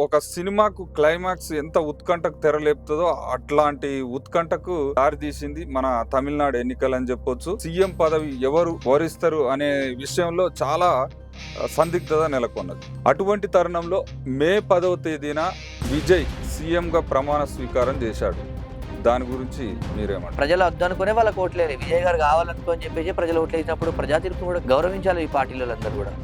ఒక సినిమాకు క్లైమాక్స్ ఎంత ఉత్కంఠకు తెరలేపుతుందో అట్లాంటి ఉత్కంఠకు దారితీసింది మన తమిళనాడు ఎన్నికలని చెప్పొచ్చు. సీఎం పదవి ఎవరు వరిస్తారు అనే విషయంలో చాలా సందిగ్ధత నెలకొన్నది. అటువంటి తరుణంలో మే 10వ తేదీన విజయ్ సీఎంగా ప్రమాణ స్వీకారం చేశాడు. దాని గురించి మీరేమంటారు? ప్రజలు వద్దనుకునే వాళ్ళకి ఓట్లేరు. విజయ్ గారు కావాలనుకోని చెప్పేసి ప్రజలు ఓట్లేసినప్పుడు ప్రజా తీర్పును కూడా గౌరవించాలి ఈ పార్టీలందరూ కూడా.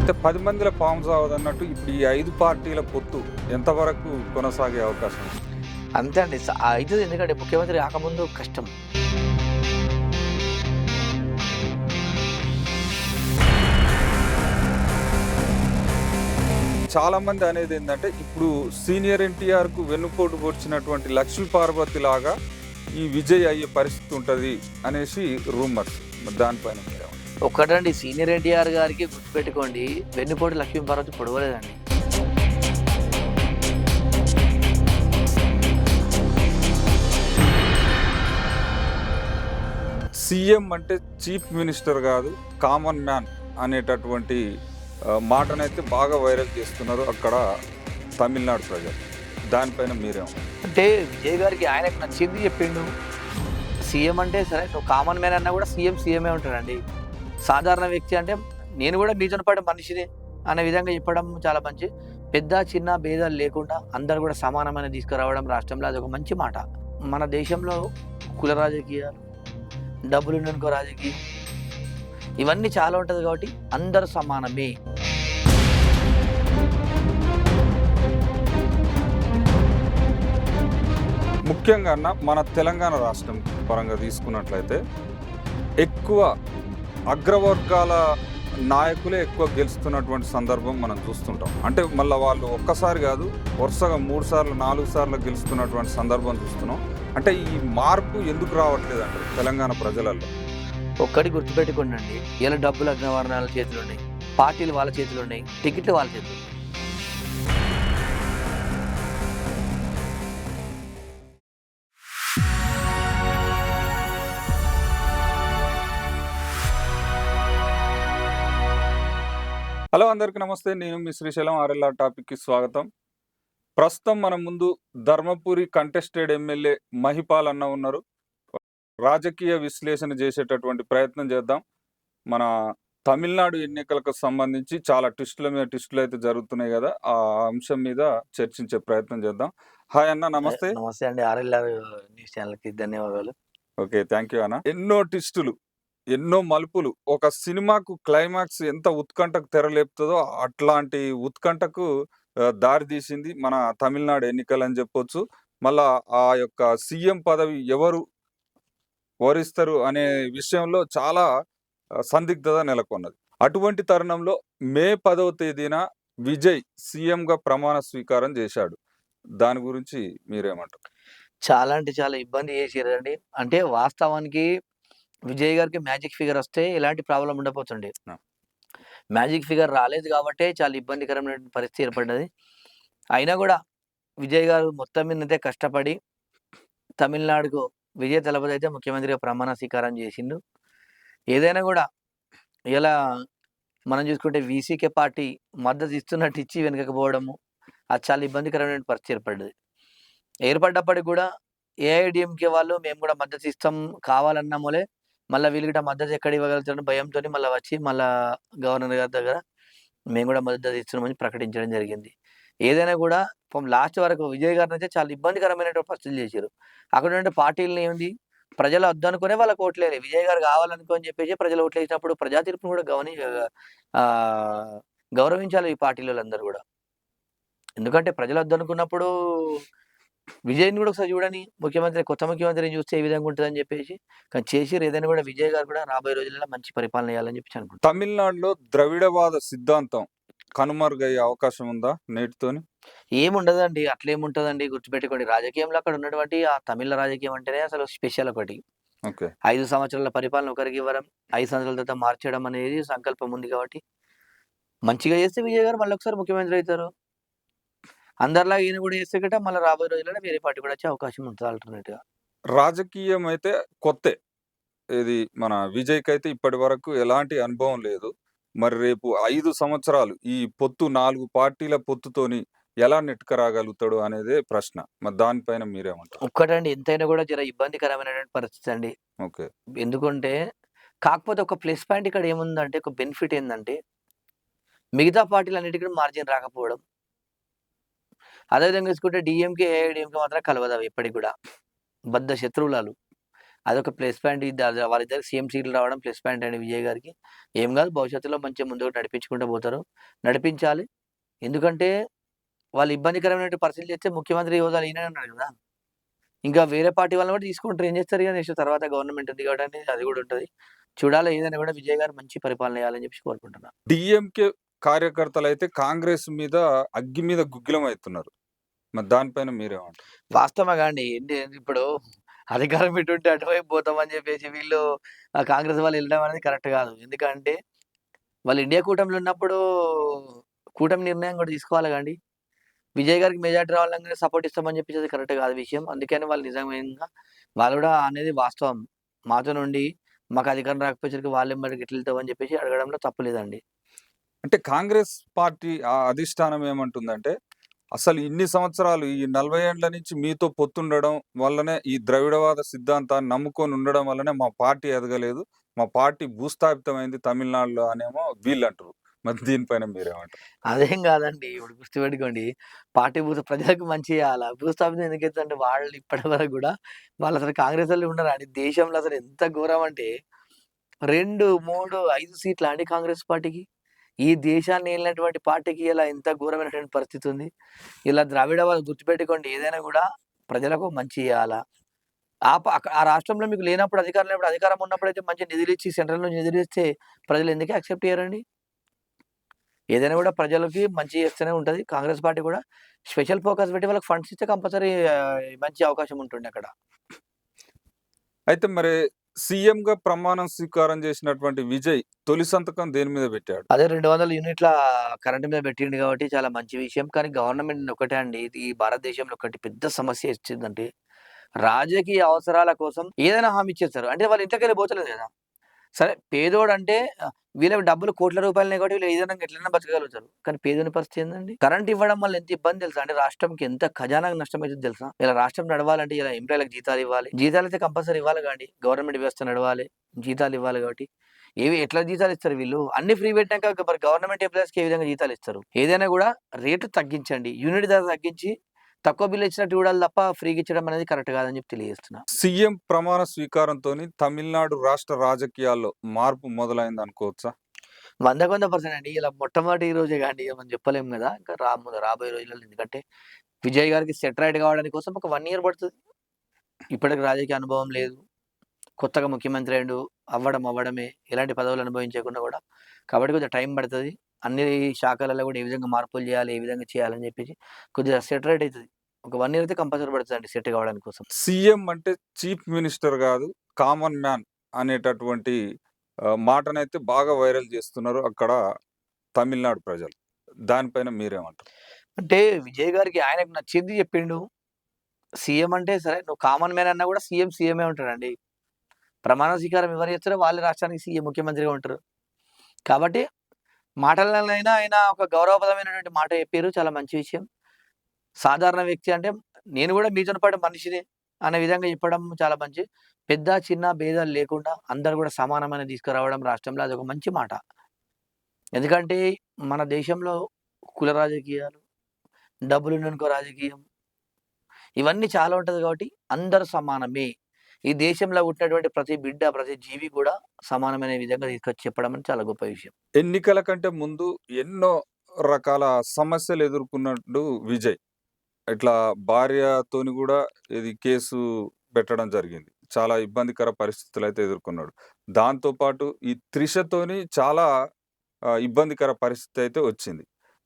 అంటే 10 మందిల పాము సావదన్నట్టు ఇప్పుడు ఈ 5 పార్టీల పొత్తు ఎంతవరకు కొనసాగే అవకాశం ఉంది? అంతే అండి. అవుతుంది. ఎందుకంటే ముఖ్యమంత్రి కాకముందు కష్టం. చాలా మంది అనేది ఏంటంటే ఇప్పుడు సీనియర్ ఎన్టీఆర్ కు వెన్నుపోటు పొడిచినటువంటి లక్ష్మీ పార్వతి లాగా ఈ విజయ్ అయ్యే పరిస్థితి ఉంటుంది అనేసి రూమర్స్. దానిపైన మీరేమంటారు? ఒక్కటండి, సీనియర్ ఎన్టీఆర్ గారికి గుర్తుపెట్టుకోండి, వెన్నుపోటు లక్ష్మీ పార్వతి పొడవలేదండి. సీఎం అంటే చీఫ్ మినిస్టర్ కాదు, కామన్ మ్యాన్ అనేటటువంటి మాటనైతే బాగా వైరల్ చేస్తున్నారు అక్కడ తమిళనాడు ప్రజలు. దానిపైన మీరేమో అంటే విజయ్ గారికి ఆయనకు నచ్చింది చెప్పిండు. సీఎం అంటే సరే, నువ్వు కామన్ మ్యాన్ అన్నా కూడా సీఎంఏ ఉంటాడండి. సాధారణ వ్యక్తి అంటే నేను కూడా మీతో పాటు మనిషిని అనే విధంగా చెప్పడం చాలా మంచి. పెద్ద చిన్న భేదాలు లేకుండా అందరు కూడా సమానమైన తీసుకురావడం రాష్ట్రంలో అదొక మంచి మాట. మన దేశంలో కుల రాజకీయాలు, డబ్బులు ఉండనుకో రాజకీయం, ఇవన్నీ చాలా ఉంటుంది కాబట్టి అందరూ సమానమే. ముఖ్యంగా మన తెలంగాణ రాష్ట్రం పరంగా తీసుకున్నట్లయితే ఎక్కువ అగ్రవర్గాల నాయకులే ఎక్కువ గెలుస్తున్నటువంటి సందర్భం మనం చూస్తుంటాం. అంటే మళ్ళీ వాళ్ళు ఒక్కసారి కాదు, వరుసగా 3 సార్లు 4 సార్లు గెలుస్తున్నటువంటి సందర్భం చూస్తున్నాం. అంటే ఈ మార్పు ఎందుకు రావట్లేదు అంటారు తెలంగాణ ప్రజలలో? ఒక్కటి గుర్తుపెట్టుకోండి, ఇలా డబ్బులు అగ్రవర్ణాల చేతులు ఉన్నాయి, పార్టీలు వాళ్ళ చేతులు ఉన్నాయి, టికెట్లు వాళ్ళ చేతులు ఉన్నాయి. హలో, అందరికీ నమస్తే. నేను మీ శ్రీశైలం ఆర్ఎల్ఆర్ టాపిక్కి స్వాగతం. ప్రస్తుతం మన ముందు ధర్మపురి కంటెస్టెడ్ ఎమ్మెల్యే మహిపాల్ అన్న ఉన్నారు. రాజకీయ విశ్లేషణ చేసేటటువంటి ప్రయత్నం చేద్దాం. మన తమిళనాడు ఎన్నికలకు సంబంధించి చాలా ట్విస్టుల మీద ట్విస్టులు అయితే జరుగుతున్నాయి కదా, ఆ అంశం మీద చర్చించే ప్రయత్నం చేద్దాం. హాయ్ అన్న, నమస్తే. నమస్తే అండి. ఆర్ఎల్ఆర్ న్యూస్ ఛానల్కి ధన్యవాదాలు. ఓకే, థ్యాంక్ యూ అన్న. ఎన్నో ట్విస్టులు, ఎన్నో మలుపులు. ఒక సినిమాకు క్లైమాక్స్ ఎంత ఉత్కంఠకు తెరలేపుతుందో అట్లాంటి ఉత్కంఠకు దారితీసింది మన తమిళనాడు ఎన్నికలని చెప్పొచ్చు. మళ్ళా ఆ యొక్క సీఎం పదవి ఎవరు వరిస్తారు అనే విషయంలో చాలా సందిగ్ధత నెలకొన్నది. అటువంటి తరుణంలో మే 10వ తేదీన విజయ్ సీఎంగా ప్రమాణ స్వీకారం చేశాడు. దాని గురించి మీరేమంటారు? చాలా అంటే చాలా ఇబ్బంది చేసిరండి. అంటే వాస్తవానికి విజయ్ గారికి మ్యాజిక్ ఫిగర్ వస్తే ఎలాంటి ప్రాబ్లం ఉండకపోతుండే. మ్యాజిక్ ఫిగర్ రాలేదు కాబట్టే చాలా ఇబ్బందికరమైన పరిస్థితి ఏర్పడ్డది. అయినా కూడా విజయ్ గారు మొత్తం మీదనైతే కష్టపడి తమిళనాడుకు విజయ దళపతి అయితే ముఖ్యమంత్రిగా ప్రమాణ స్వీకారం చేసిండు. ఏదైనా కూడా ఇలా మనం చూసుకుంటే వీసీకే పార్టీ మద్దతు ఇస్తున్నట్టు ఇచ్చి వెనకపోవడము, అది చాలా ఇబ్బందికరమైన పరిస్థితి ఏర్పడ్డప్పటికి కూడా ఏఐడిఎంకే వాళ్ళు మేము కూడా మద్దతు ఇస్తాం కావాలన్నామోలే, మళ్ళీ వీళ్ళకి మద్దతు ఎక్కడ ఇవ్వగలుగుతారని భయంతో మళ్ళీ వచ్చి మళ్ళా గవర్నర్ గారి దగ్గర మేము కూడా మద్దతు ఇస్తున్నామని ప్రకటించడం జరిగింది. ఏదైనా కూడా లాస్ట్ వరకు విజయ్ గారిని అయితే చాలా ఇబ్బందికరమైనటువంటి పరిస్థితులు చేశారు. అక్కడ ఉండే పార్టీలను ఏముంది, ప్రజలు వద్దనుకునే వాళ్ళకి ఓట్లేరు. విజయ్ గారు కావాలనుకోని చెప్పేసి ప్రజలు ఓట్లేసినప్పుడు ప్రజా తీర్పును కూడా గౌరవించాలి ఈ పార్టీలందరూ కూడా. ఎందుకంటే ప్రజలు వద్దనుకున్నప్పుడు విజయ్ని కూడా ఒకసారి చూడని, కొత్త ముఖ్యమంత్రిని చూస్తే ఏ విధంగా ఉంటుందని చెప్పేసి కానీ చేసిర్రు. ఏదైనా కూడా విజయ్ గారు కూడా రాబోయే రోజుల్లో మంచి పరిపాలన చేయాలని చెప్పేసి అనుకుంటున్నాను. తమిళనాడులో ద్రవిడవాద సిద్ధాంతం కనుమరుగయ్యే అవకాశం ఉందా నేటితోని? ఏముండదండి, అట్లేముంటదండి. గుర్తుపెట్టుకోండి, రాజకీయంలో అక్కడ ఉన్నటువంటి ఆ తమిళ రాజకీయం అంటేనే అసలు స్పెషల్ ఒకటి. ఓకే, 5 సంవత్సరాల పరిపాలన ఒకరికి ఇవ్వడం, 5 సంవత్సరాల తర్వాత మార్చడం అనేది సంకల్పం ఉంది కాబట్టి మంచిగా చేస్తే విజయ్ గారు మళ్ళొకసారి ముఖ్యమంత్రి అవుతారు. అందరిలాగా ఈయన కూడా చేస్తే గట మళ్ళీ రాబోయే రోజుల్లో వేరే పార్టీ కూడా వచ్చే అవకాశం ఉంటుంది ఆల్టర్నేట్‌గా. రాజకీయం అయితే కొత్తే. ఇది మన విజయ్‌కైతే ఇప్పటి వరకు ఎలాంటి అనుభవం లేదు. మరి రేపు 5 సంవత్సరాలు ఈ పొత్తు 4 పార్టీల పొత్తుతోని ఎలా నెట్టుకురాగలుగుతాడు అనేదే ప్రశ్న. మరి దానిపైన మీరేమంటారు? ఒక్కటండి ఎంతైనా కూడా జర ఇబ్బందికరమైనటువంటి పరిస్థితి అండి. ఓకే. ఎందుకంటే కాకపోతే ఒక ప్లస్ పాయింట్ ఇక్కడ ఏముందంటే ఒక బెనిఫిట్ ఏందంటే మిగతా పార్టీలన్నిటికి కూడా మార్జిన్ రాకపోవడం. అదే విధంగా చూసుకుంటే డీఎంకే, ఏఐడీఎంకే మాత్రం కలవదవి ఎప్పటికి కూడా. బద్ధ శత్రువులాలు. అదొక ప్లస్ పాయింట్. వాళ్ళిద్దరికి సీఎం సీట్లు రావడం ప్లస్ పాయింట్ అండి విజయ్ గారికి. ఏం గాదు భవిష్యత్తులో మంచిగా ముందుకు నడిపించుకుంటూ పోతారు. నడిపించాలి. ఎందుకంటే వాళ్ళు ఇబ్బందికరమైన పరిస్థితులు చేస్తే ముఖ్యమంత్రి హోదాలో ఈయనే ఉన్నాడు గదా! ఇంకా వేరే పార్టీ వాళ్ళని కూడా తీసుకుంటారు. ఏం చేస్తారు ఇగ నెక్స్ట్ తర్వాత గవర్నమెంట్ ఉంది కాబట్టి అది కూడా ఉంటది. చూడాలి ఏదైనా కూడా విజయ్ గారు మంచి పరిపాలన చేయాలని చెప్పేసి కోరుకుంటున్నా. డీఎంకే కార్యకర్తలైతే కాంగ్రెస్ మీద అగ్గి మీద గుగ్గిలమవుతున్నారు. మరి దానిపైన మీరేమంటారు? వాస్తవంగా అండి. ఏంటి ఇప్పుడు అధికారం ఇటుంటే అటువైపు పోతామని చెప్పేసి వీళ్ళు కాంగ్రెస్ వాళ్ళు ఎళ్ళడం అనేది కరెక్ట్ కాదు. ఎందుకంటే వాళ్ళు ఇండియా కూటమిలో ఉన్నప్పుడు కూటమి నిర్ణయం కూడా తీసుకోవాలి గాండి. విజయ్ గారికి మెజారిటీ రావాలంగానే సపోర్ట్ ఇస్తామని చెప్పేసి అది కరెక్ట్ కాదు విషయం. అందుకని వాళ్ళు నిజంగా వాళ్ళు కూడా అనేది వాస్తవం. మాతో నుండి మాకు అధికారం రాకపోయేసరికి వాళ్ళెంబడి గిట్లెళ్తామని చెప్పేసి అడగడంలో తప్పు లేదండి. అంటే కాంగ్రెస్ పార్టీ అధిష్టానం ఏమంటుందంటే, అసలు ఇన్ని సంవత్సరాలు ఈ 40 ఏండ్ల నుంచి మీతో పొత్తుండడం వల్లనే ఈ ద్రవిడవాద సిద్ధాంతాన్ని నమ్ముకొని ఉండడం వల్లనే మా పార్టీ ఎదగలేదు. మా పార్టీ భూస్థాపితమైంది తమిళనాడులో అనేమో వీళ్ళంటారు. మరి దీనిపైన మీరేమంటారు? అదేం కాదండి. ఇప్పుడు గుర్తుపెట్టుకోండి. పార్టీ ప్రజలకు మంచి చేయాలా? భూస్థాపితం ఎందుకైతదంటే వాళ్ళు ఇప్పటి వరకు గూడా వాళ్ళసలు కాంగ్రెసోళ్ళే ఉండరండి. దేశంలో అసలు ఎంత ఘోరం అంటే 2, 3, 5 సీట్లా అండి కాంగ్రెస్ పార్టీకి? ఈ దేశాన్ని ఏలినటువంటి పార్టీకి ఇలా ఎంత ఘోరమైనటువంటి పరిస్థితి ఉంది. ఇలా ద్రావిడ వాళ్ళు గుర్తుపెట్టుకోండి ఏదైనా గూడా ప్రజలకు మంచి చేయాలా? ఆ రాష్ట్రంలో మీకు లేనప్పుడు అధికారం లేనప్పుడు అధికారం ఉన్నప్పుడైతే మంచి నిధులిచ్చి సెంట్రల్ నుంచి నిధులిస్తే ప్రజలు ఎందుకు యాక్సెప్ట్ చేయరండి? ఏదైనా గూడా ప్రజలకి మంచి చేస్తూనే ఉంటది. కాంగ్రెస్ పార్టీ గూడా స్పెషల్ ఫోకస్ పెట్టి వాళ్ళకి ఫండ్స్ ఇస్తే కంపల్సరీ మంచి అవకాశం ఉంటుండే అక్కడ. అయితే మరి సీఎంగా ప్రమాణం స్వీకారం చేసినటువంటి విజయ్ తొలి సంతకం దేని మీద పెట్టాడు? అదే 200 యూనిట్ల కరెంట్ మీద పెట్టిండు గాబట్టి చాలా మంచి విషయం. కానీ గవర్నమెంట్ ఒకటే అండి. ఇది ఈ భారతదేశంలో ఒకటి పెద్ద సమస్య వచ్చిందంటే రాజకీయ అవసరాల కోసం ఏదైనా హామీ ఇచ్చేస్తారు. అంటే వాళ్ళ ఇంట్లోకెళ్ళి పోతలేదు గదా! సరే పేదోడంటే వీళ్ళకి డబ్బులు కోట్ల రూపాయలున్నాయి కాబట్టి వీళ్ళు ఏదైనా ఎట్లైనా బతకగలుగుతారు. కానీ పేదోని పరిస్థితి ఏందండి? కరెంట్ ఇవ్వడం వల్ల ఎంత ఇబ్బంది తెలుసా? అంటే రాష్ట్రంకి ఎంత ఖజానాకి నష్టమైతది తెలుసా? ఇలా రాష్ట్రం నడవాలంటే ఇలా ఎంప్లాయీలకు జీతాలివ్వాలి. జీతాలైతే కంపల్సరీ ఇవ్వాలి గాండి. గవర్నమెంట్ వ్యవస్థ నడవాలి. జీతాలివ్వాలి కాబట్టి ఎట్లా జీతాలిస్తారు వీళ్ళు? అన్నీ ఫ్రీ పెట్టినాక మరి గవర్నమెంట్ ఎంప్లాయీస్‌కి ఏ విధంగా జీతాలిస్తారు? ఏదైనా గూడా రేటు తగ్గించండి. యూనిట్ ధర తగ్గించి తక్కువ బిల్ ఇచ్చినట్టు చూడాలి తప్ప ఫ్రీగా ఇచ్చడం అనేది కరెక్ట్ కాదని చెప్పి తెలియజేస్తున్నా. సీఎం ప్రమాణ స్వీకారంతోని తమిళనాడు రాష్ట్ర రాజకీయాల్లో మార్పు మొదలైందనుకోవచ్చా? 100కి 100% అండి. ఇలా మొట్టమొదటి రోజే గాండి ఇగ మనం చెప్పలేం గదా! ఇంకా రాబోయే రోజులలో ఎందుకంటే విజయ్ గారికి సెటిరైట్ కావడానికి కోసం ఒక 1 ఇయర్ పడతది. ఇప్పటికి రాజకీయ అనుభవం లేదు. కొత్తగా ముఖ్యమంత్రి అయ్యిండు. అవ్వడమే. ఎలాంటి పదవులు అనుభవించకుండా గూడా. కాబట్టి కొద్దిగా టైం పడతది. అన్ని శాఖలలో గూడా ఏ విధంగా మార్పులు జేయాలి, ఏ విధంగా చేయాలని జెప్పేసి కొద్దిగా సెటరైట్ అయితది. ఒక 1 ఇయర్ అయితే కంపల్సరీ పడతదండి సెట్ కావడానికి కోసం. సీఎం అంటే చీఫ్ మినిస్టర్ గాదు, కామన్ మ్యాన్ అనేటటువంటి మాటనైతే బాగా వైరల్ చేస్తున్నారు అక్కడ తమిళనాడు ప్రజలు. దానిపైన మీరేమంటారు? అంటే విజయ్ గారికి ఆయనకు నచ్చింది జెప్పిండు. సీఎం అంటే సరే నువ్వు కామన్ మ్యాన్ అన్నా గూడా సీఎమే ఉంటాడండి. ప్రమాణ స్వీకారం ఎవరు చేస్తారో వాళ్ళే రాష్ట్రానికి సీఎం ముఖ్యమంత్రిగా ఉంటారు. కాబట్టి మాటలనైనా ఆయన ఒక గౌరవప్రదమైనటువంటి మాట చెప్పిర్రు. చాలా మంచి విషయం. సాధారణ వ్యక్తి అంటే నేను గూడా మీతోని పాటు మనిషినే అనే విధంగా చెప్పడం చాలా మంచిది. పెద్ద, చిన్న భేదాలు లేకుండా అందరూ గూడా సమానమైన తీసుకురావడం రాష్ట్రంలో అదొక మంచి మాట. ఎందుకంటే మన దేశంలో కుల రాజకీయాలు, డబ్బులున్నోనికో రాజకీయం ఇవన్నీ చాలా ఉంటది కాబట్టి అందరూ సమానమే. ఈ దేశంలో పుట్టినటువంటి ప్రతి బిడ్డ, ప్రతి జీవి కూడా సమానమైన విధంగా తీసుకొచ్చి చెప్పడం అనేది చాలా గొప్ప విషయం. ఎన్నికల కంటే ముందు ఎన్నో రకాల సమస్యలు ఎదుర్కొన్నట్టు విజయ్. ఇట్లా భార్యతోని గూడా ఇది కేసు పెట్టడం జరిగింది. చాలా ఇబ్బందికర పరిస్థితులైతే ఎదుర్కొన్నాడు. దాంతో పాటు ఈ త్రిషతోని చాలా ఇబ్బందికర పరిస్థితయితే వచ్చింది.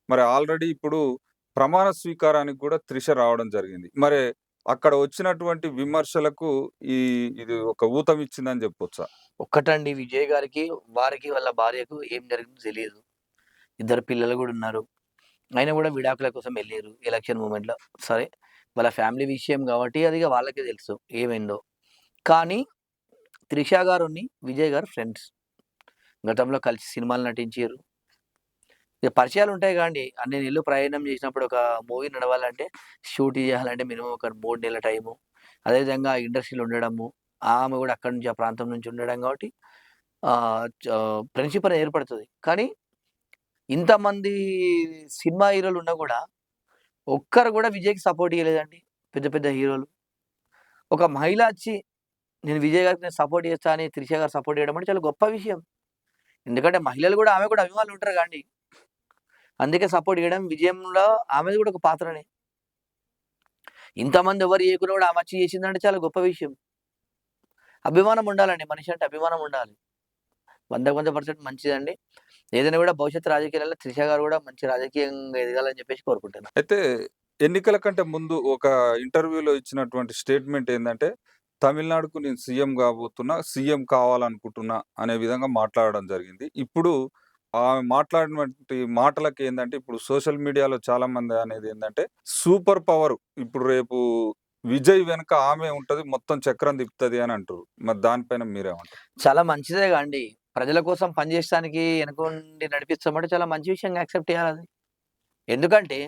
మరి ఆల్రెడీ ఇప్పుడు ప్రమాణ స్వీకారానికి గూడా త్రిష రావడం జరిగింది. మరి అక్కడ వచ్చినటువంటి విమర్శలకు ఈ ఇది ఒక ఊతమిచ్చిందని జెప్పొచ్చా? ఒక్కటండి విజయ్ గారికి, వారికి వాళ్ళ భార్యకు ఏం జరిగిందో తెలీదు. ఇద్దరు పిల్లలు గూడా ఉన్నారు. అయినా గూడా విడాకుల కోసం ఎళ్లిర్రు ఎలక్షన్ మూమెంట్‌లో. సరే వాళ్ళ ఫ్యామిలీ విషయం గాబట్టి అది ఇగ వాళ్ళకే తెలుసు ఏమైందో. కానీ త్రిష గారుని, విజయ్ గారు ఫ్రెండ్స్. గతంలో కలిసి సినిమాలు నటించిర్రు. ఇగ పరిచయాలుంటాయి గాండి. అన్ని నెలలు ప్రయాణం చేసినప్పుడు ఒక మూవీ నడవాలంటే, షూట్ చేయాలంటే మినిమమ్ ఒక 3 నెలల టైము. అదేవిధంగా ఇండస్ట్రీలో ఉండడము, ఆమె గూడా అక్కడి నుంచి ఆ ప్రాంతం నుంచి ఉండడం కాబట్టి ఫ్రెండ్‌షిప్ అనేది ఏర్పడతది. కానీ ఇంతమంది సినిమా హీరోలున్నా గూడా, ఒక్కరు గూడా విజయ్‌కి సపోర్ట్ ఇయ్యలేదండి. పెద్ద పెద్ద హీరోలు. ఒక మహిళ అచ్చి నేను విజయ్ గారికి నేను సపోర్ట్ చేస్తా అని త్రిష గారు సపోర్ట్ చేయడం అంటే చాలా గొప్ప విషయం. ఎందుకంటే మహిళలు గూడా ఆమె కూడా అభిమానులు ఉంటారు గాండి. అందుకే సపోర్ట్ చేయడం విజయంలో ఆమెది కూడా ఒక పాత్రనే. ఇంతమంది ఎవరు చేయకున్నా కూడా ఆమె వచ్చి చేసిందంటే చాలా గొప్ప విషయం. అభిమానం ఉండాలండి. మనిషి అంటే అభిమానం ఉండాలి. 100కి 100% మంచిదండి. ఏదైనా కూడా భవిష్యత్తు రాజకీయాలలో త్రిష గారు కూడా మంచి రాజకీయంగా ఎదగాలని చెప్పేసి కోరుకుంటున్నా. అయితే ఎన్నికల కంటే ముందు ఒక ఇంటర్వ్యూలో ఇచ్చినటువంటి స్టేట్మెంట్ ఏందంటే, తమిళనాడుకు నేను సీఎం గాబోతున్నా, సీఎం కావాలనుకుంటున్నా అనే విధంగా మాట్లాడడం జరిగింది. ఇప్పుడు ఆమె మాట్లాడినటువంటి మాటలకేందంటే, ఇప్పుడు సోషల్ మీడియాలో చాలామంది అనేదేందంటే, సూపర్ పవర్ ఇప్పుడు రేపు విజయ్ వెనక ఆమె ఉంటది. మొత్తం చక్రం తిప్పుతది అని అంటుర్రు. మరి దానిపైన మీరేమంటారు? చాలా మంచిదే గాండి. ప్రజల కోసం పనిచేయడానికి వెనకుండి నడిపిస్తామంటే చాలా మంచి విషయంగా యాక్సెప్ట్ చేయాలది. ఎందుకంటే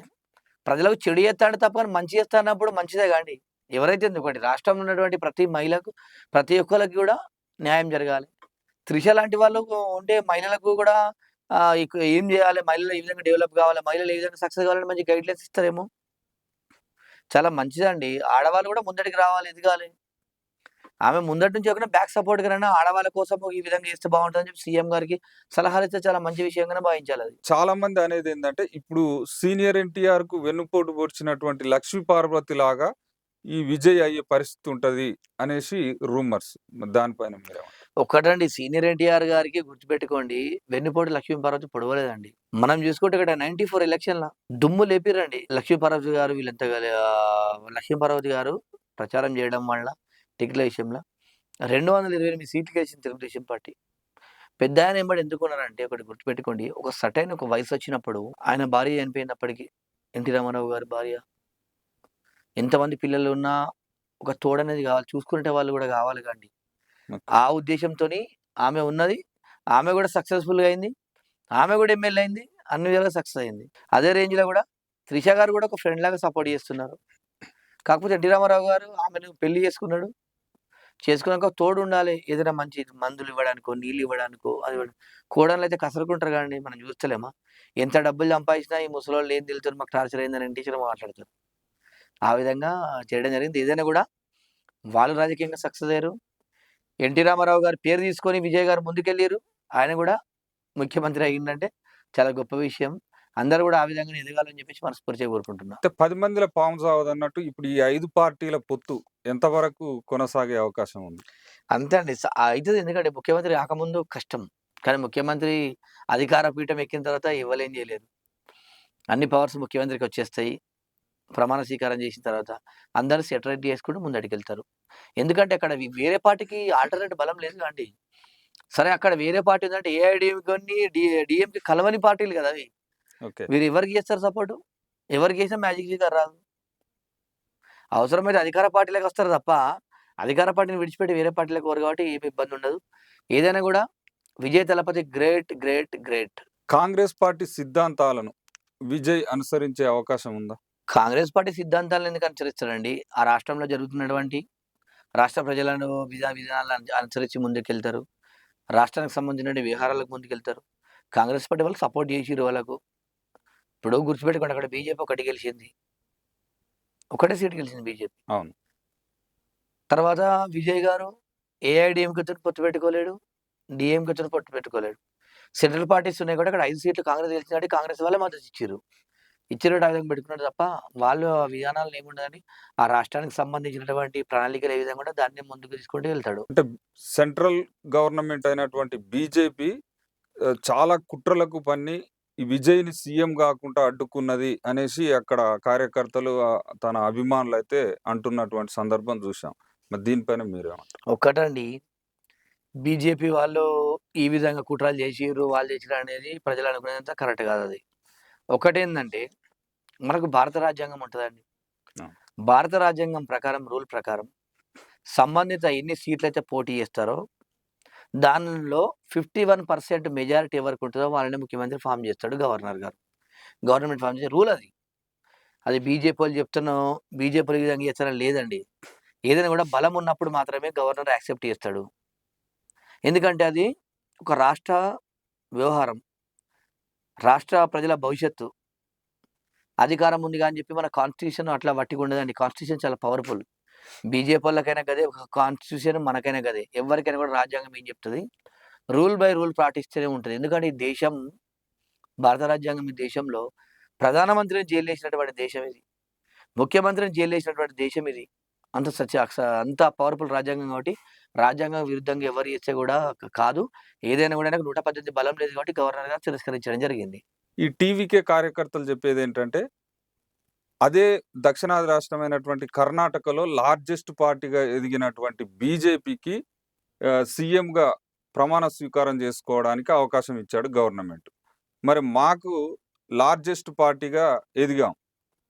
ప్రజలకు చెడు చేత్తాండు తప్ప కానీ మంచి చేస్తా అన్నప్పుడు మంచిదే గాండి. ఎవరైతే ఒకటి రాష్ట్రంలో ఉన్నటువంటి ప్రతి మహిళకు, ప్రతి ఒక్కళ్ళకి కూడా న్యాయం జరగాలి. త్రిష లాంటి వాళ్ళు ఉంటే మహిళలకు కూడా ఏం జేయాలి? మహిళలు ఏ విధంగా డెవలప్ కావాలి? మహిళలు ఏ విధంగా సక్సెస్ కావాలని మంచి గైడ్‌లైన్స్ ఇస్తారేమో! చాలా మంచిదండి. ఆడవాళ్ళు కూడా ముందటికి రావాలి, ఎదగాలి. ఆమె ముందటి నుంచి కాకుండా బ్యాక్ సపోర్ట్‌గానైనా ఆడవాళ్ళ కోసం ఈ విధంగా చేస్తే బావుంటదని చెప్పి సీఎం గారికి సలహాలిస్తే చాలా మంచి విషయంగానే భావించాలది. చాలామంది అనేదేందంటే, ఇప్పుడు సీనియర్ ఎన్టీఆర్‌కు వెన్నుపోటు పొడిచినటువంటి 'లక్ష్మీ పార్వతి' లాగా ఈ విజయ్ అయ్యే పరిస్థితి ఉంటది అనేసి రూమర్స్. మరి దానిపైన మీరేమంటారు? ఒక్కటండి సీనియర్ ఎన్టీఆర్ గారికి గుర్తుపెట్టుకోండి. వెన్నుపోటు లక్ష్మీపార్వతి పొడవలేదండి. మనం చూసుకుంటే ఇక్కడ 94 ఎలక్షన్‌ల దుమ్ము లేపిర్రండి. లక్ష్మీపార్వతి గారు వీళ్ళంతా లక్ష్మీపార్వతి గారు ప్రచారం చేయడం వల్ల టికెట్ల విషయంలో 228 సీట్లకేసింది తెలుగుదేశం పార్టీ. పెద్దాయన ఎంబడి ఎందుకున్నారంటే ఒకటి గుర్తుపెట్టుకోండి. ఒక వయసొచ్చినప్పుడు ఆయన భార్య చనిపోయిందప్పటికి. ఎన్టీ రామారావు గారి భార్య. ఎంతమంది పిల్లలున్నా ఒక తోడనేది కావాలి. చూసుకునే వాళ్ళు కూడా కావాలి గాండి. ఓకే. ఆ ఉద్దేశంతోని ఆమె ఉన్నది. ఆమె గూడా సక్సెస్‌ఫుల్‌గా అయింది. ఆమె గూడా ఎమ్మెల్యే అయింది. అన్ని విధాలుగా సక్సెస్ అయింది. అదే రేంజ్‌లో గూడా త్రిష గారు గూడా ఒక ఫ్రెండ్‌లాగా సపోర్ట్ చేస్తున్నారు. కాకపోతే ఎన్టీ రామారావు గారు ఆమెను పెళ్లి చేసుకున్నాడు. చేసుకున్నాక తోడుండాలి. ఏదైనా మంచి మందులివ్వడానికో, నీళ్ళివ్వడానికో అది కోడళ్ళైతే కసరుకుంటారు గాండి. మనం చూస్తలేమా? ఎంత డబ్బులు సంపాదించినా ఈ ముసలోళ్ళు ఏం తెలుతది మాకు టార్చర్ అయిందని టీచర్ మాట్లాడతారు. ఆ విధంగా చేయడం జరిగింది. ఏదైనా గూడా వాళ్ళు రాజకీయంగా సక్సెస్ అయ్యారు. ఎన్టీ రామారావు గారి పేరు తీసుకొని విజయ్ గారు ముందుకెళ్ళిర్రు. ఆయన గూడా ముఖ్యమంత్రి అయ్యిండంటే చాలా గొప్ప విషయం. అందరూ గూడా ఆ విధంగానే ఎదగాలని జెప్పేసి మనస్ఫూర్తిగా కోరుకుంటున్నా. అంటే 10 మందిల పాము సావదన్నట్టు ఇప్పుడు ఈ 5 పార్టీల పొత్తు ఎంతవరకు కొనసాగే అవకాశం ఉంది? అంతే అండి. అయితది ఎందుకంటే ముఖ్యమంత్రి కాకముందు కష్టం. కానీ ముఖ్యమంత్రి అధికార పీఠం ఎక్కిన తర్వాత ఎవ్వలేం జేయలేరు. అన్ని పవర్స్ ముఖ్యమంత్రికొచ్చేస్తాయి. ప్రమాణ స్వీకారం చేసిన తర్వాత అందరూ సెటరేట్ చేసుకుంటూ ముందడుగెళ్తారు. ఎందుకంటే అక్కడ వేరే పార్టీకి ఆల్టర్‌నేట్ బలం లేదు గాండి. సరే అక్కడ వేరే పార్టీ ఉందంటే ఏఐడీఎంకేని, డీఎంకే కలవని పార్టీలు గదా అవి. ఓకే. వీరు ఎవరికి చేస్తారు సపోర్టు? ఎవరికి చేసినా మ్యాజిక్ ఫిగర్ రాదు. అవసరమైతే అధికార పార్టీలకొస్తారు తప్ప, అధికార పార్టీని విడిచిపెట్టి వేరే పార్టీలోకి పోరు కాబట్టి ఏమి ఇబ్బందుండదు. ఏదైనా గూడా Vijay Thalapathy great, great, great. Congress party సిద్ధాంతాలను విజయ్ అనుసరించే అవకాశం ఉందా? కాంగ్రెస్ పార్టీ సిద్ధాంతాలను ఎందుకు అనుసరిస్తారండి? ఆ రాష్ట్రంలో జరుగుతున్నటువంటి రాష్ట్ర ప్రజలను విధానాలను అనుసరించి ముందుకెళ్తారు. రాష్ట్రానికి సంబంధించిన వ్యవహారాలకు ముందుకెళ్తారు. కాంగ్రెస్ పార్టీ వాళ్ళు సపోర్ట్ చేసిర్రు వాళ్ళకు. ఇప్పుడు గుర్తుపెట్టుకోండి అక్కడ బీజేపీ ఒకటి గెలిచింది. ఒకటే సీట్ గెలిచింది బీజేపీ. అవును. తర్వాత విజయ్ గారు ఏఐడీఎంకేతోని పొత్తు పెట్టుకోలేడు. డీఎంకేతోని పొత్తు పెట్టుకోలేడు. సెంట్రల్ పార్టీస్ ఉన్నాయి కూడా అక్కడ 5 సీట్లు కాంగ్రెస్ గెలిచినట్టు కాంగ్రెస్ వాళ్ళే మద్దతు ఇచ్చిర్రు. ఇచ్చినట్టు ఆ విధంగా పెట్టుకున్నాడు తప్ప వాళ్ళు ఆ విధానాలను ఏముండదని ఆ రాష్ట్రానికి సంబంధించినటువంటి ప్రణాళికలు ఏ విధంగా ఉంటే దాన్ని ముందుకు తీసుకుంటూ వెళ్తాడు. అంటే సెంట్రల్ గవర్నమెంట్ అయినటువంటి బీజేపీ చాలా కుట్రలకు పన్ని ఈ విజయ్‌ని సీఎం గాకుండా అడ్డుకున్నది అనేసి అక్కడ కార్యకర్తలు తన అభిమానులైతే అంటున్నటువంటి సందర్భం జూశాం. మరి దీనిపైన మీరేమంటారు? ఒక్కటండి బీజేపీ వాళ్ళు ఈ విధంగా కుట్రలు చేసిర్రు, వాళ్ళు చేసిర్రు అనేది ప్రజలు అనుకునేదంతా కరెక్ట్ కాదది. ఒకటేందంటే మనకు భారత రాజ్యాంగం ఉంటదండి. ఆ! భారత రాజ్యాంగం ప్రకారం రూల్ ప్రకారం సంబంధిత ఎన్ని సీట్లయితే పోటీ చేస్తారో, దానిలో 51% మెజారిటీ ఎవరికి ఉంటదో వాళ్ళని ముఖ్యమంత్రి ఫార్మ్ చేస్తాడు గవర్నర్ గారు. గవర్నమెంట్ ఫార్మ్ చేసే రూల్ అది. అది బీజేపీవోళ్ళు చెప్తున్నాం, బీజేపీలు ఈ విధంగా చేస్తారని లేదండి. ఏదైనా కూడా బలం ఉన్నప్పుడు మాత్రమే గవర్నర్ యాక్సెప్ట్ చేస్తాడు. ఎందుకంటే అది ఒక రాష్ట్ర వ్యవహారం. రాష్ట్ర ప్రజల భవిష్యత్తు. అధికారం ఉంది అని చెప్పి మన కాన్స్టిట్యూషన్ అట్లా వట్టిగా ఉండదండి. కాన్స్టిట్యూషన్ చాలా పవర్‌ఫుల్. బీజేపీ‌ఓళ్ళకైనా గదే, కాన్స్టిట్యూషన్ మనకైనా గదే. ఎవరికైనా కూడా రాజ్యాంగం ఏం చెప్తది? రూల్ బై రూల్ పాటిస్తూనే ఉంటది. ఎందుకంటే ఈ దేశం, భారత రాజ్యాంగం ఈ దేశంలో ప్రధానమంత్రిని జైల్లేసినటువంటి దేశం ఇది. ముఖ్యమంత్రిని జైల్లేసినటువంటి దేశం ఇది. అంత పవర్‌ఫుల్ రాజ్యాంగం కాబట్టి, రాజ్యాంగం విరుద్ధంగా ఎవరు చేస్తే కూడా కాదు. ఏదైనా కూడా ఆయనకు 118 బలం లేదు కాబట్టి గవర్నర్ గారు తిరస్కరించడం జరిగింది. ఈ టీవీకే కార్యకర్తలు చెప్పేదేంటంటే, అదే దక్షిణాది రాష్ట్రమైనటువంటి కర్ణాటకలో లార్జెస్ట్ పార్టీగా ఎదిగినటువంటి బీజేపీకి సీఎంగా ప్రమాణ స్వీకారం చేసుకోవడానికి అవకాశం ఇచ్చాడు గవర్నమెంట్. మరి మాకు లార్జెస్ట్ పార్టీగా ఎదిగాం.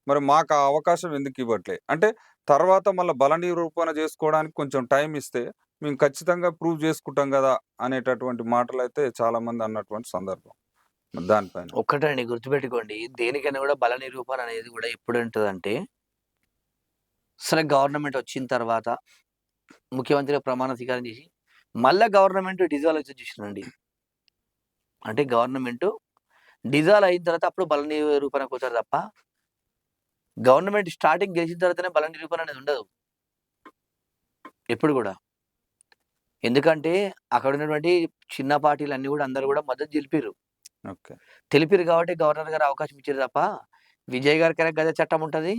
మరి మాకు ఆ అవకాశం ఎందుకు ఇవ్వట్లే? అంటే తర్వాత మళ్ళా బల నిరూపణ చేసుకోవడానికి కొంచెం టైం ఇస్తే మేము ఖచ్చితంగా ప్రూవ్ చేసుకుంటాం గదా! అనేటటువంటి మాటలైతే చాలామంది అన్నటువంటి సందర్భం. దానిపైన. ఒక్కటండి గుర్తుపెట్టుకోండి. దేనికైనా కూడా బల నిరూపణ అనేది కూడా ఎప్పుడుంటదంటే, అసలు గవర్నమెంట్ వచ్చిన తర్వాత ముఖ్యమంత్రిగా ప్రమాణ స్వీకారం చేసి, మళ్ళా గవర్నమెంట్ డిజాల్వ్ అయితది చూసినారండి. అంటే గవర్నమెంట్ డిజాల్వ్ అయిన తర్వాత అప్పుడు బల నిరూపణకు పోతారు తప్ప, గవర్నమెంట్ స్టార్టింగ్ గెలిచిన తర్వాతనే బల నిరూపణ అనేది ఉండదు. ఎప్పుడు కూడా. ఎందుకంటే అక్కడ ఉన్నటువంటి చిన్న పార్టీలన్నీ కూడా అందరూ కూడా మద్దతు తెలిపిర్రు. ఓకే. తెలిపిర్రు కాబట్టి గవర్నర్ గారు అవకాశం ఇచ్చారు తప్ప, విజయ్ గారికైనా గదే చట్టం ఉంటది.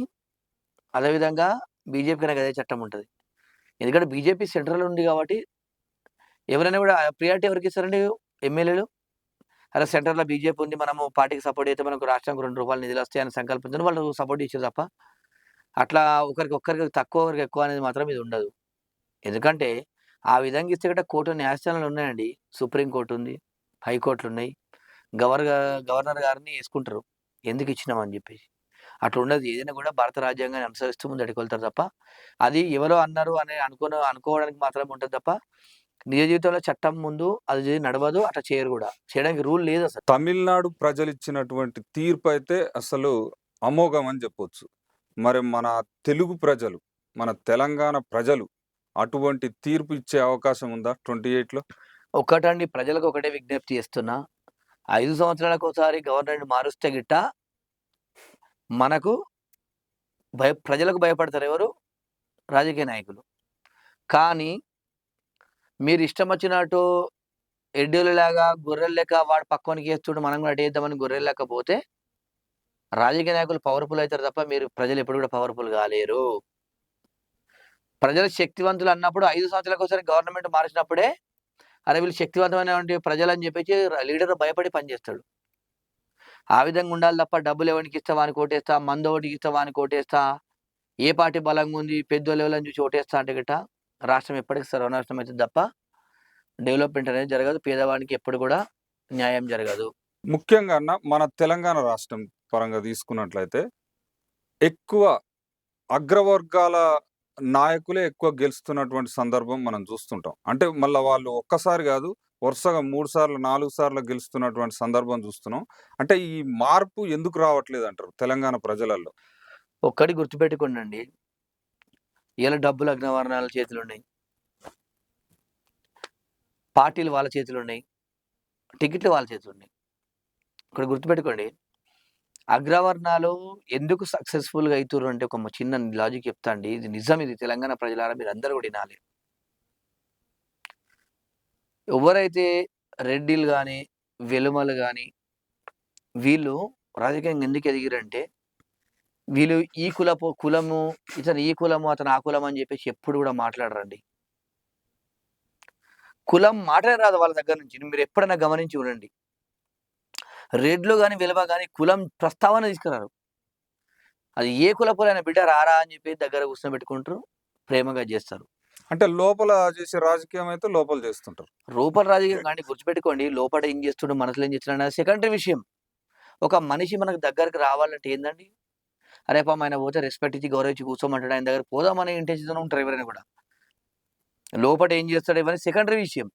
అదేవిధంగా బీజేపీకైనా గదే చట్టం ఉంటది. ఎందుకంటే బీజేపీ సెంట్రల్ ఉంది కాబట్టి, ఎవరైనా కూడా ప్రియారిటీ ఎవరికిస్తారండి ఎమ్మెల్యేలు? అరే సెంటర్‌లో బీజేపీ ఉంది. మనము పార్టీకి సపోర్ట్ చేస్తే మనకు రాష్ట్రానికి రూ. 2 నిధులొస్తాయని సంకల్పించడం వాళ్ళు సపోర్ట్ చేసారు తప్ప, అట్లా ఒక్కరికి తక్కువ, ఒకరికి ఎక్కువ అనేది మాత్రం ఇది ఉండదు. ఎందుకంటే ఆ విధంగా ఇస్తే గట కోర్టు న్యాయస్థానాలు ఉన్నాయండి. సుప్రీం కోర్ట్ ఉంది. హైకోర్టులున్నాయి. గవర్నర్ గారిని యేసుకుంటారు. ఎందుకు ఇచ్చినామని చెప్పేసి. అట్లా ఉండదు. ఏదైనా కూడా భారత రాజ్యాంగాన్ని అనుసరిస్తూ ముందడుగెళ్తారు తప్ప, అది ఎవరో అన్నారు అని అనుకోవడానికి మాత్రమే ఉంటది తప్ప, నిజ జీవితంలో చట్టం ముందు అది నడవదు. అట్లా చేయరు కూడా. చేయడానికి రూల్ లేదసలు. తమిళనాడు ప్రజలిచ్చినటువంటి తీర్పయితే అసలు అమోఘం అని చెప్పొచ్చు. మరి మన తెలుగు ప్రజలు, మన తెలంగాణ ప్రజలు అటువంటి తీర్పు ఇచ్చే అవకాశం ఉందా 28లో? ఒక్కటండి, ప్రజలకు ఒకటే విజ్ఞప్తి చేస్తున్నా. 5 సంవత్సరాలకోసారి గవర్నమెంట్ మారుస్తే గిట్ట మనకు ప్రజలకు భయపడతారు ఎవరు? రాజకీయ నాయకులు. కానీ మీరు ఇష్టం వచ్చినట్టు ఎడ్డోలలాగా, గొర్రెల లెక్క వాడు పక్కోనికి ఏస్తుంటే మనం కూడా అటేద్దామని గొర్రెల లెక్క పోతే, రాజకీయ నాయకులు పవర్‌ఫుల్ అయితారు తప్ప ప్రజలు ఎప్పుడు కూడా పవర్‌ఫుల్ కాలేరు. ప్రజలు శక్తివంతులు అన్నప్పుడు 5 సంవత్సరాలకోసారి గవర్నమెంట్ మార్చినప్పుడే, అరే వీళ్ళు శక్తివంతమైనటువంటి ప్రజలని చెప్పేసి లీడర్ భయపడి పనిచేస్తాడు. ఆ విధంగా ఉండాలి తప్ప డబ్బులు ఎవరికి ఇస్తా వానికి ఓటేస్తా, మందోడికి ఇస్తా వానికి ఓటేస్తా, ఏ పార్టీ బలంగా ఉంది పెద్దోళ్ళు ఎవలని చూసి ఓటేస్తా అంటే గిట్ట రాష్ట్రం ఎప్పటికి సర్వనాశనం అయితది తప్ప డెవలప్‌మెంట్ అనేది జరగదు. పేదవానికి ఎప్పుడు కూడా న్యాయం జరగదు. ముఖ్యంగా అన్న మన తెలంగాణ రాష్ట్రం పరంగా తీసుకున్నట్లయితే ఎక్కువ అగ్రవర్గాల నాయకులే ఎక్కువ గెలుస్తున్నటువంటి సందర్భం మనం చూస్తుంటాం. అంటే మళ్ళా వాళ్ళు ఒక్కసారి గాదు, వరుసగా 3 సార్లు, 4 సార్లు గెలుస్తున్నటువంటి సందర్భం చూస్తున్నాం. అంటే ఈ మార్పు ఎందుకు రావట్లేదంటారు తెలంగాణ ప్రజలల్లో? ఒక్కటి గుర్తుపెట్టుకోండండి. ఇయాల డబ్బులు అగ్రవర్ణాల చేతిలున్నాయి. పార్టీలు వాళ్ళ చేతిలున్నాయి. టికెట్లు వాళ్ళ చేతిలున్నాయి. ఇక్కడ గుర్తుపెట్టుకోండి. అగ్రవర్ణాలు ఎందుకు సక్సెస్‌ఫుల్‌గా అయితుర్రు అంటే ఒక చిన్న లాజిక్ చెప్తా అండి. ఇది నిజం, ఇది తెలంగాణ ప్రజలారా మీరందరూ కూడా ఇనాలి. ఎవరైతే రెడ్డిలు గాని, వెలుమలు గాని వీళ్ళు రాజకీయంగా ఎందుకు ఎదిగిరంటే, వీళ్ళు ఈ కులము, ఇతను ఈ కులము, అతను ఆ కులం అని చెప్పేసి ఎప్పుడు కూడా మాట్లాడరండి. కులం మాటే రాదు వాళ్ళ దగ్గర నుంచి. మీరు ఎప్పుడైనా గమనించి చూడండి. రెడ్లు గాని, వెలుమ గాని కులం ప్రస్తావన తీసుకురారు. అది ఏ కులపోలైన బిడ్డ రారా అని చెప్పి దగ్గర కూర్చోబెట్టుకుంటారు. ప్రేమగా చేస్తారు. అంటే లోపల చేసే రాజకీయం అయితే లోపల చేస్తుంటారు. లోపల రాజకీయం గాని గుర్తుపెట్టుకోండి. లోపల ఏం చేస్తుండు, మనసులో ఏం చేస్తున్నాడు అనేది సెకండరీ విషయం. ఒక మనిషి మనకు దగ్గరికి రావాలంటే ఏందండి? అరే పాపం ఆయన పోతే రెస్పెక్ట్ ఇచ్చి, గౌరవించి కూర్చోమంటాడు. ఆయన దగ్గర పోదామనే ఇంటెన్షన్‌తోనే ఉంటారు ఎవరైనా కూడా. లోపట ఏం చేస్తాడు ఇవన్నీ సెకండరీ విషయం.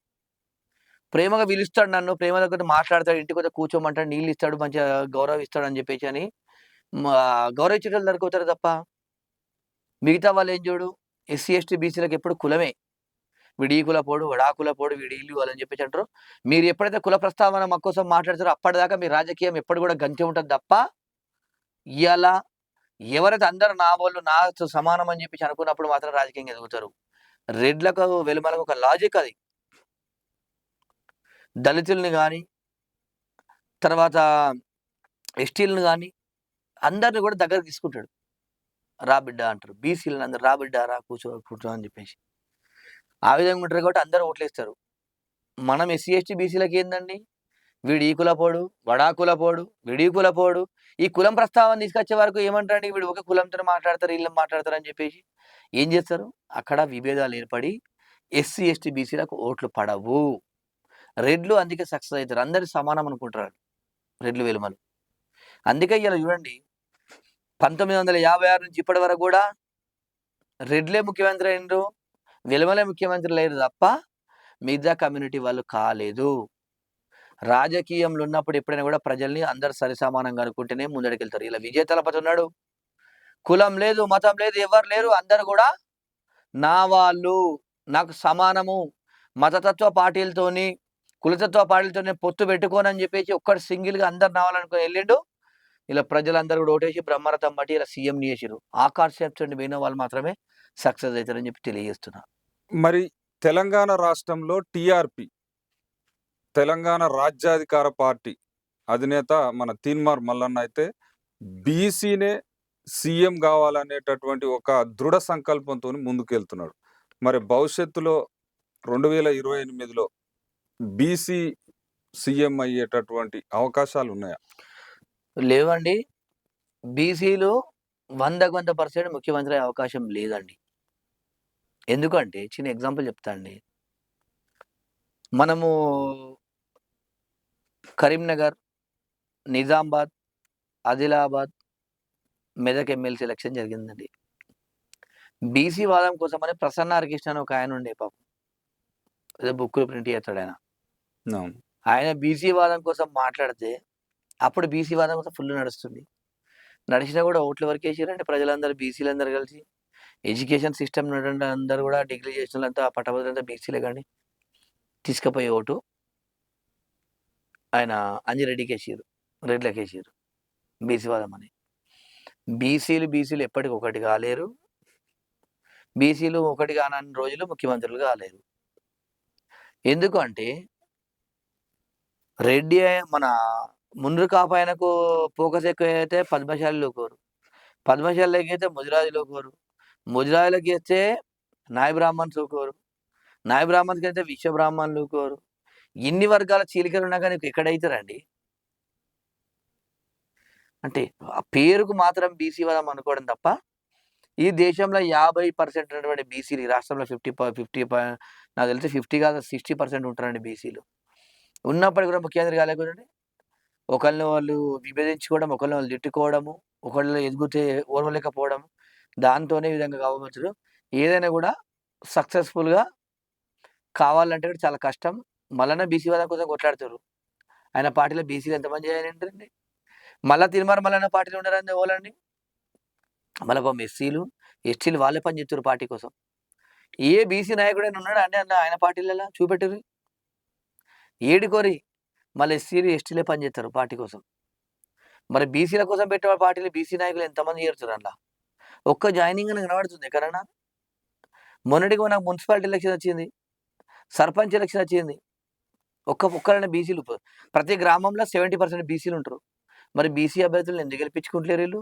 ప్రేమగా పిలుస్తాడు నన్ను, ప్రేమ దగ్గర మాట్లాడతాడు, ఇంటికొచ్చి కూర్చోమంటాడు, నీళ్ళు ఇస్తాడు, మంచిగా గౌరవిస్తాడు అని చెప్పేసి అని మా గౌరవించేటోళ్ళు దగ్గరకొతారు తప్ప, మిగతా వాళ్ళేం చూడు ఎస్సీ, ఎస్టీ, బీసీలకు ఎప్పుడు కులమే. వీడు ఈ కులపోడు, వాడు ఆ కులపోడు, వీడు ఈళ్ళు వాళ్ళని చెప్పేసి అంటారు. మీరు ఎప్పుడైతే కుల ప్రస్తావన మా కోసం మాట్లాడతారో అప్పటిదాకా మీ రాజకీయం ఎప్పుడు కూడా గంతే ఉంటది తప్ప, ఇయాల ఎవరైతే అందరూ నా వోళ్ళు, నాతో సమానం అని చెప్పేసి అనుకున్నప్పుడు మాత్రం రాజకీయంగా ఎదుగుతారు. రెడ్లకు, వెలుమలకు ఒక లాజిక్ అది. దళితుల్ని గాని, తర్వాత ఎస్టీలని గాని అందరిని కూడా దగ్గరకు తీసుకుంటాడు. రా బిడ్డ అంటారు. బీసీలని అందరూ రా బిడ్డ రా కూర్చో, కూర్చో అని చెప్పేసి. ఆ విధంగా ఉంటారు కాబట్టి అందరూ ఓట్లేస్తారు. మనం ఎస్సీ, ఎస్టీ, బీసీలకి ఏందండి? వీడు ఈ కులపోడు, వాడు ఆ కులపోడు, వీడు ఈ కులపోడు. ఈ కులం ప్రస్తావన తీసుకొచ్చే వరకు ఏమంటారండి? వీడు ఒక కులంతో మాట్లాడతారు, వీళ్ళు మాట్లాడతారు అని చెప్పేసి ఏం చేస్తారు? అక్కడ విభేదాలు ఏర్పడి ఎస్సీ, ఎస్టీ, బీసీలకు ఓట్లు పడవు. రెడ్లు అందుకే సక్సెస్ అవుతారు. అందరూ సమానం అనుకుంటారు రెడ్లు, వెలుమలు. అందుకే ఇలా చూడండి 1956 నుంచి ఇప్పటి వరకు కూడా రెడ్లే ముఖ్యమంత్రి అయినరు, వెలుమలే ముఖ్యమంత్రి లేరు తప్ప మిగతా కమ్యూనిటీ వాళ్ళు కాలేదు. రాజకీయంలో ఉన్నప్పుడు ఎప్పుడైనా కూడా ప్రజల్ని అందరు సరిసమానంగా అనుకుంటేనే ముందడికెళ్తారు. ఇలా విజయ తలపతి ఉన్నాడు, కులం లేదు, మతం లేదు, ఎవరు లేరు, అందరు కూడా నా వాళ్ళు, నాకు సమానము, మతతత్వ పార్టీలతోని, కులతత్వ పార్టీలతోని పొత్తు పెట్టుకోనని చెప్పేసి ఒక్కడు సింగిల్గా అందరు నావాలనుకుని వెళ్ళిండు. ఇలా ప్రజలందరూ కూడా ఓటేసి బ్రహ్మరథం బట్టి ఇలా సీఎంని చేసిరు. ఆ కాన్సెప్ట్ పోయిన వాళ్ళు మాత్రమే సక్సెస్ అవుతారని చెప్పి తెలియజేస్తున్నా. మరి తెలంగాణ రాష్ట్రంలో టీఆర్పీ, తెలంగాణ రాజ్యాధికార పార్టీ అధినేత మన తీన్మార్ మల్లన్న అయితే బీసీనే సీఎం కావాలనేటటువంటి ఒక దృఢ సంకల్పంతో ముందుకెళ్తున్నాడు. మరి భవిష్యత్తులో 2028లో బీసీ సీఎం అయ్యేటటువంటి అవకాశాలు ఉన్నాయా? లేవండి. బీసీలు 100% ముఖ్యమంత్రి అయ్యే అవకాశం లేదండి. ఎందుకంటే చిన్న ఎగ్జాంపుల్ చెప్తా అండి. మనము కరీంనగర్, నిజామాబాద్, ఆదిలాబాద్, మెదక్ ఎమ్మెల్సీ ఎలక్షన్ జరిగిందండి. బీసీ వాదం కోసమని ప్రసన్న హరికృష్ణ అని ఒక ఆయన ఉండే పాపం. ఏదో బుక్కులు ప్రింట్ చేస్తాడు ఆయన. అవును. ఆయన బీసీ వాదం కోసం మాట్లాడితే అప్పుడు బీసీ వాదం కోసం ఫుల్ నడుస్తుంది. నడిచినా కూడా ఓట్ల వరకు వేసిరండి ప్రజలందరూ, బీసీలందరూ కలిసి. ఎడ్యుకేషన్ సిస్టమ్ అందరూ కూడా డిగ్రీ చేసిన వాళ్ళంతా పట్టభద్రులంతా బీసీలే కానీ తీసుకుపోయే ఓటు ఆయన అంజిరెడ్డికి వేసిరు, రెడ్లకి వేసిరు బీసీ వాదం అని. బీసీలు ఎప్పటికి ఒకటి కాలేరు. బీసీలు ఒకటి కానన్ని రోజులు ముఖ్యమంత్రులు కాలేరు. ఎందుకు అంటే రెడ్డి మన ముండ్రు కాపాయనకు ఫోకస్ ఎక్కువ అయితే పద్మశాలిలో కోరు, పద్మశాలిలోకి అయితే ముదిరాజులో కోరు, ముదిరాజులకి వేస్తే నాయ బ్రాహ్మణ్స్ కోరు, నాయ బ్రాహ్మణ్స్కి అయితే విశ్వ బ్రాహ్మణులు కోరు. ఇన్ని వర్గాల చీలికలు ఉన్నా కానీ ఎక్కడైతారండి? అంటే ఆ పేరుకు మాత్రం బీసీ వాదం అనుకోవడం తప్ప ఈ దేశంలో 50% ఉన్నటువంటి బీసీలు, ఈ రాష్ట్రంలో 50 నాకు తెలిసి 50 కాదు 60% ఉంటారండి బీసీలు. ఉన్నప్పటికీ కూడా ముఖ్యమంత్రి కాలేకపోయింది. ఒకళ్ళని వాళ్ళు విభేదించుకోవడం, ఒకళ్ళని వాళ్ళు తిట్టుకోవడము, ఒకళ్ళు ఎదిగితే ఓర్వలేకపోవడం, దాంతోనే ఈ విధంగా కావచ్చు. ఏదైనా కూడా సక్సెస్ఫుల్గా కావాలంటే కూడా చాలా కష్టం. మల్లన్న బీసీ వాదం కోసం కొట్లాడుతారు. ఆయన పార్టీలో బీసీలు ఎంతమంది ఉంటారండి? మళ్ళా తీర్మానం మల్లన్న పార్టీలో ఉండరండి ఎవరండి? మళ్ళీ పాపం ఎస్సీలు, ఎస్టీలు వాళ్ళే పని చేస్తారు పార్టీ కోసం. ఏ బీసీ నాయకుడైనా ఉన్నాడా అండి అన్న ఆయన పార్టీలలో? చూపెట్టుర్రి. ఏడుకోరి మళ్ళీ ఎస్సీలు, ఎస్టీలే పని చేస్తారు పార్టీ కోసం. మరి బీసీల కోసం పెట్టే పార్టీలు బీసీ నాయకులు ఎంతమంది చేరుతారు అందులో? ఒక్క జాయినింగ్ అని కనబడుతుంది ఎక్కడన్నా? మొన్నటికి నాకు మున్సిపాలిటీ ఎలక్షన్ వచ్చింది, సర్పంచ్ ఎలక్షన్ వచ్చింది. ఒక్కరైనా బీసీలు, ప్రతి గ్రామంలో 70% బీసీలు ఉంటారు. మరి బీసీ అభ్యర్థులను ఎందుకు గెలిపించుకుంటలేరు వీళ్ళు?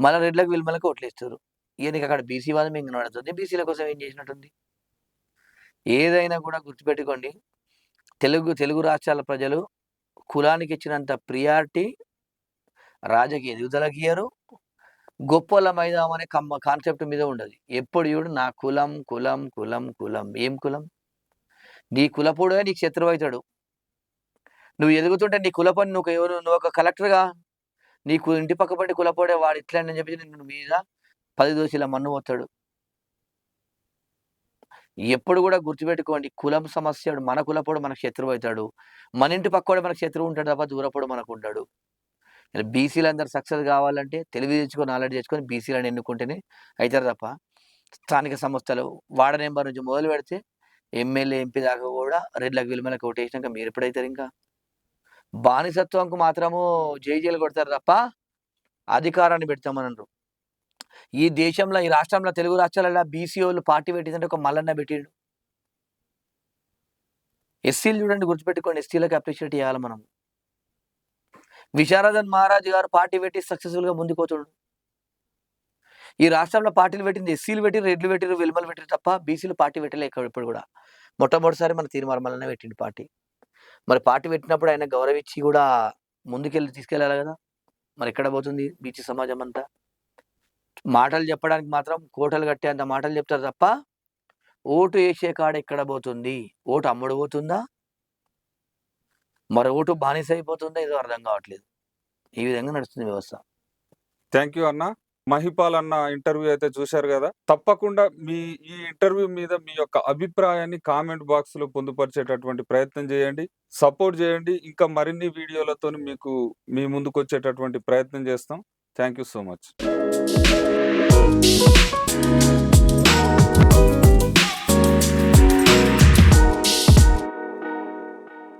మళ్ళీ రెడ్లకు వీళ్ళకి ఓట్లేస్తారు. ఈయనకి అక్కడ బీసీ వాదం ఏం కనబడుతుంది? బీసీల కోసం ఏం చేసినట్టుంది? ఏదైనా కూడా గుర్తుపెట్టుకోండి, తెలుగు రాష్ట్రాల ప్రజలు కులానికి ఇచ్చినంత ప్రియారిటీ రాజకీయ ఎదుగుదలకి ఇయ్యరు. గొప్పోళ్ళ మైదాం అనే కాన్సెప్ట్ మీద ఉండదు. ఎప్పుడు చూడు నా కులం కులం కులం కులం. ఏం కులం? నీ కులపోడే నీకు శత్రువు అవుతాడు. నువ్వు ఎదుగుతుంటే నీ కులపని నువ్వు ఒక కలెక్టర్గా నీకు ఇంటి పక్క పడి కులపోడే వాడు ఇట్లా అని చెప్పి నిన్ను మీద 10 దోశల మన్ను పోతాడు. ఎప్పుడు కూడా గుర్తుపెట్టుకోండి, కులం సమస్య మన కులపోడు మనకు శత్రువు అవుతాడు. మన ఇంటి పక్కోడు మనకు శత్రువు ఉంటాడు తప్ప దూరపోడు మనకు ఉంటాడు. బీసీలందరూ సక్సెస్ కావాలంటే తెలివి తెచ్చుకొని, నాలెడ్జ్ తెచ్చుకొని బీసీలను ఎన్నుకుంటేనే అవుతారు తప్ప, స్థానిక సంస్థలు వార్డు మెంబర్ నుంచి మొదలు పెడితే ఎమ్మెల్యే, ఎంపీ దాకా కూడా రెడ్లకు విలుమలకు ఓటేసినాక మీరు ఎప్పుడైతారు ఇంకా? బానిసత్వంకు మాత్రము జైలు కొడతారు తప్ప అధికారాన్ని పెడతామనరు. ఈ దేశంలో, ఈ రాష్ట్రంలో, తెలుగు రాష్ట్రాలలో బీసీఓళ్ళు పార్టీ పెట్టిందంటే ఒక మల్లన్న పెట్టిండు. ఎస్సీలు చూడండి, గుర్తుపెట్టుకోండి, ఎస్సీలకు అప్రిషియేట్ చేయాలి మనం. విశారదన్ మహారాజు గారు పార్టీ పెట్టి సక్సెస్ఫుల్గా ముందుకోతుడు. ఈ రాష్ట్రంలో పార్టీలు పెట్టింది ఎస్సీలు పెట్టిరు, రెడ్లు పెట్టిరు, వెలుమలు పెట్టిరు తప్ప బీసీలు పార్టీ పెట్టలేక ఇప్పుడు కూడా. మొట్టమొదటిసారి మన తీర్మానం మల్లన్న పెట్టిండు పార్టీ. మరి పార్టీ పెట్టినప్పుడు ఆయన గౌరవించి కూడా ముందుకెళ్ళి తీసుకెళ్ళాలి కదా. మరి ఎక్కడ పోతుంది బీసీ సమాజం అంతా? మాటలు చెప్పడానికి మాత్రం కోటలు కట్టేంత మాటలు చెప్తారు తప్ప ఓటు వేసే కాడ ఎక్కడ పోతుంది? ఓటు అమ్ముడు పోతుందా, మరి ఓటు బానిస అయిపోతుందా, ఏదో అర్థం కావట్లేదు. ఈ విధంగా నడుస్తుంది వ్యవస్థ. థ్యాంక్ యూ అన్న. మహిపాల్ అన్న ఇంటర్వ్యూ అయితే చూశారు కదా. తప్పకుండా ఈ ఇంటర్వ్యూ మీద మీ యొక్క అభిప్రాయాన్ని కామెంట్ బాక్స్ లో పొందుపరిచేటటువంటి ప్రయత్నం చేయండి, సపోర్ట్ చేయండి. ఇంకా మరిన్ని వీడియోలతో మీకు మీ ముందుకు వచ్చేటటువంటి ప్రయత్నం చేస్తాం. Thank you so much.